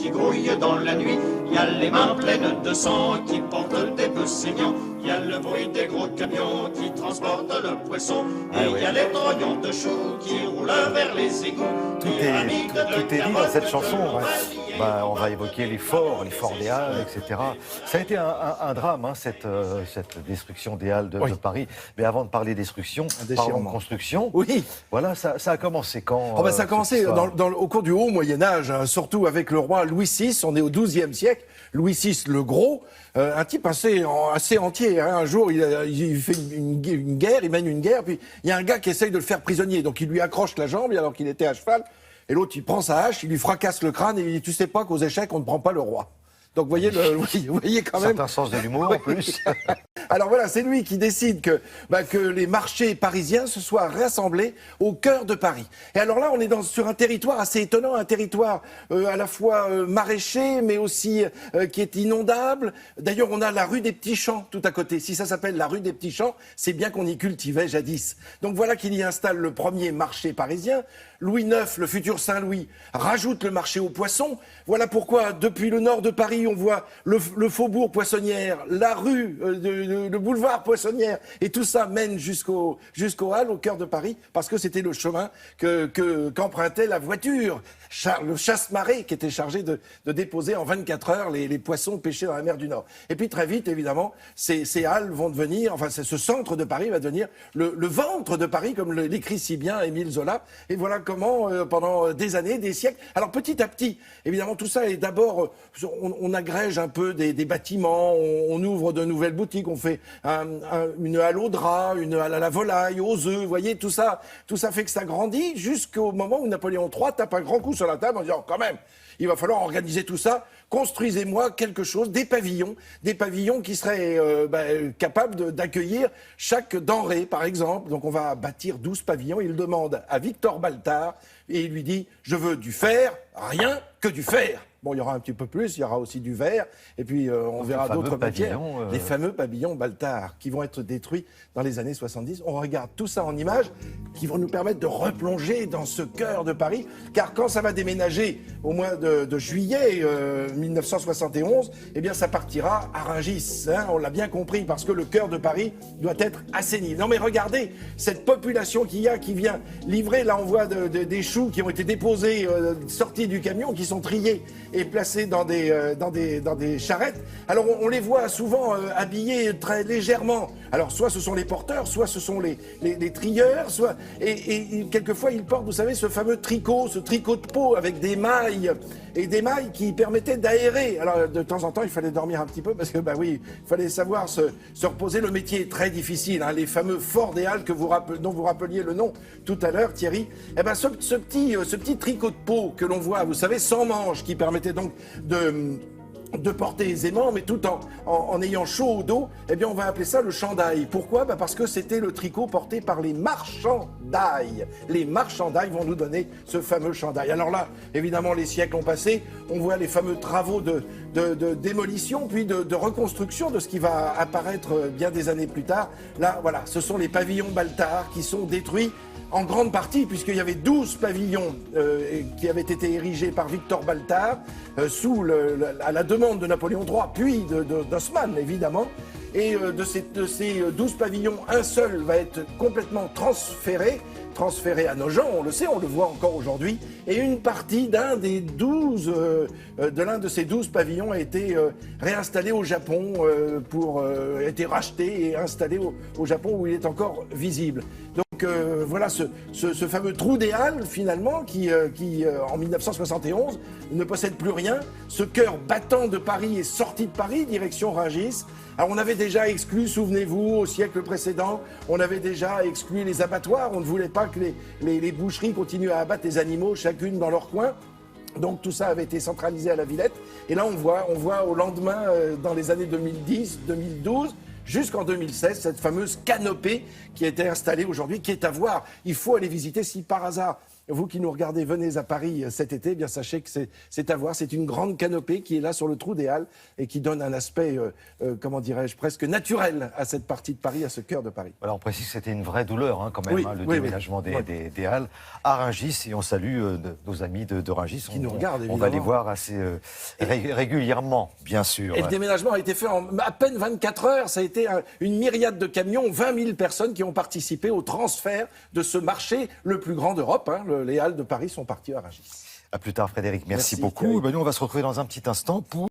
qui grouillent dans la nuit. Il y a les mains pleines de sang qui portent des bœufs saignants. Il y a le bruit des gros camions qui transportent le poisson. Et il y a les trognons de choux qui roulent vers les égouts. Tout est dit dans cette chanson. On va évoquer les forts des Halles, etc. Ça a été un drame, hein, cette destruction des Halles de Paris. Mais avant de parler destruction, parlons de construction. Oui. Voilà, ça a commencé quand ça a commencé au cours du haut Moyen-Âge, hein, surtout avec le roi Louis VI. On est au XIIe siècle. Louis VI le Gros, un type assez entier. Hein. Un jour, il fait une guerre, il mène une guerre, puis il y a un gars qui essaye de le faire prisonnier. Donc il lui accroche la jambe alors qu'il était à cheval. Et l'autre, il prend sa hache, il lui fracasse le crâne et il dit « Tu sais pas qu'aux échecs, on ne prend pas le roi ». Donc vous voyez quand même... C'est un sens de l'humour en plus. Alors voilà, c'est lui qui décide que les marchés parisiens se soient rassemblés au cœur de Paris. Et alors là, on est sur un territoire assez étonnant, un territoire à la fois maraîcher, mais aussi qui est inondable. D'ailleurs, on a la rue des Petits Champs tout à côté. Si ça s'appelle la rue des Petits Champs, c'est bien qu'on y cultivait jadis. Donc voilà qu'il y installe le premier marché parisien. Louis IX, le futur Saint-Louis, rajoute le marché aux poissons. Voilà pourquoi, depuis le nord de Paris, on voit le faubourg Poissonnière, la rue, le boulevard Poissonnière, et tout ça mène jusqu'aux Halles, au cœur de Paris, parce que c'était le chemin qu'empruntait la voiture, le chasse-marée, qui était chargé de déposer en 24 heures les poissons pêchés dans la mer du Nord. Et puis très vite, évidemment, ces Halles vont devenir, ce centre de Paris va devenir le ventre de Paris, comme l'écrit si bien Émile Zola. Et voilà comment, pendant des années, des siècles... Alors petit à petit, évidemment, tout ça est d'abord... On agrège un peu des bâtiments, on ouvre de nouvelles boutiques, on fait une halle au drap, une halle à la volaille, aux œufs, vous voyez, tout ça fait que ça grandit jusqu'au moment où Napoléon III tape un grand coup sur la table en disant « Quand même, il va falloir organiser tout ça, construisez-moi quelque chose, des pavillons qui seraient capables d'accueillir chaque denrée, par exemple. » Donc on va bâtir 12 pavillons. Il demande à Victor Baltard et il lui dit « Je veux du fer, rien que du fer ». Bon, il y aura un petit peu plus, il y aura aussi du verre, et puis on verra d'autres matières. Les fameux pavillons Baltard, qui vont être détruits dans les années 70. On regarde tout ça en images, qui vont nous permettre de replonger dans ce cœur de Paris, car quand ça va déménager au mois de juillet 1971, eh bien ça partira à Rungis, hein, on l'a bien compris, parce que le cœur de Paris doit être assaini. Non mais regardez, cette population qui vient livrer, là on voit des choux qui ont été déposés, sortis du camion, qui sont triés et placés dans des charrettes. Alors on les voit souvent habillés très légèrement. Alors soit ce sont les porteurs, soit ce sont les trieurs, et quelquefois ils portent, vous savez, ce fameux tricot, ce tricot de peau avec des mailles qui permettaient d'aérer. Alors de temps en temps il fallait dormir un petit peu parce que il fallait savoir se reposer. Le métier est très difficile, hein, les fameux forts des Halles dont vous rappeliez le nom tout à l'heure, Thierry. Eh ben ce petit tricot de peau que l'on voit, vous savez, sans manches, qui permettait donc de porter aisément, mais tout en ayant chaud au dos, eh bien on va appeler ça le chandail. Pourquoi ? Parce que c'était le tricot porté par les marchands d'ail. Les marchands d'ail vont nous donner ce fameux chandail. Alors là, évidemment, les siècles ont passé, on voit les fameux travaux de démolition, puis de reconstruction de ce qui va apparaître bien des années plus tard. Là, voilà, ce sont les pavillons Baltard qui sont détruits en grande partie, puisqu'il y avait 12 pavillons qui avaient été érigés par Victor Baltard, à la demande de Napoléon III, puis d'Haussmann, évidemment. Et de ces 12 pavillons, un seul va être complètement transféré à Nogent, on le sait, on le voit encore aujourd'hui. Et une partie de l'un de ces 12 pavillons a été réinstallé au Japon, a été racheté et installé au Japon, où il est encore visible. Donc voilà ce fameux trou des Halles, finalement, qui en 1971 ne possède plus rien. Ce cœur battant de Paris est sorti de Paris, direction Rungis. Alors on avait déjà exclu, souvenez-vous, au siècle précédent, on avait déjà exclu les abattoirs. On ne voulait pas que les boucheries continuent à abattre les animaux, chacune dans leur coin. Donc tout ça avait été centralisé à la Villette. Et là on voit au lendemain, dans les années 2010, 2012, jusqu'en 2016, cette fameuse canopée qui a été installée aujourd'hui, qui est à voir. Il faut aller visiter si par hasard vous qui nous regardez, venez à Paris cet été, eh bien sachez que c'est à voir. C'est une grande canopée qui est là sur le trou des Halles et qui donne un aspect, comment dirais-je, presque naturel à cette partie de Paris, à ce cœur de Paris. Alors on précise que c'était une vraie douleur quand même, le déménagement des Halles à Rungis, et on salue nos amis de Rungis. Qui nous regardent, évidemment. On va les voir assez régulièrement, bien sûr. Et le déménagement a été fait en à peine 24 heures. Ça a été une myriade de camions, 20 000 personnes qui ont participé au transfert de ce marché le plus grand d'Europe. Les Halles de Paris sont parties à Rungis. À plus tard, Frédéric. Merci beaucoup. Ben, nous, on va se retrouver dans un petit instant pour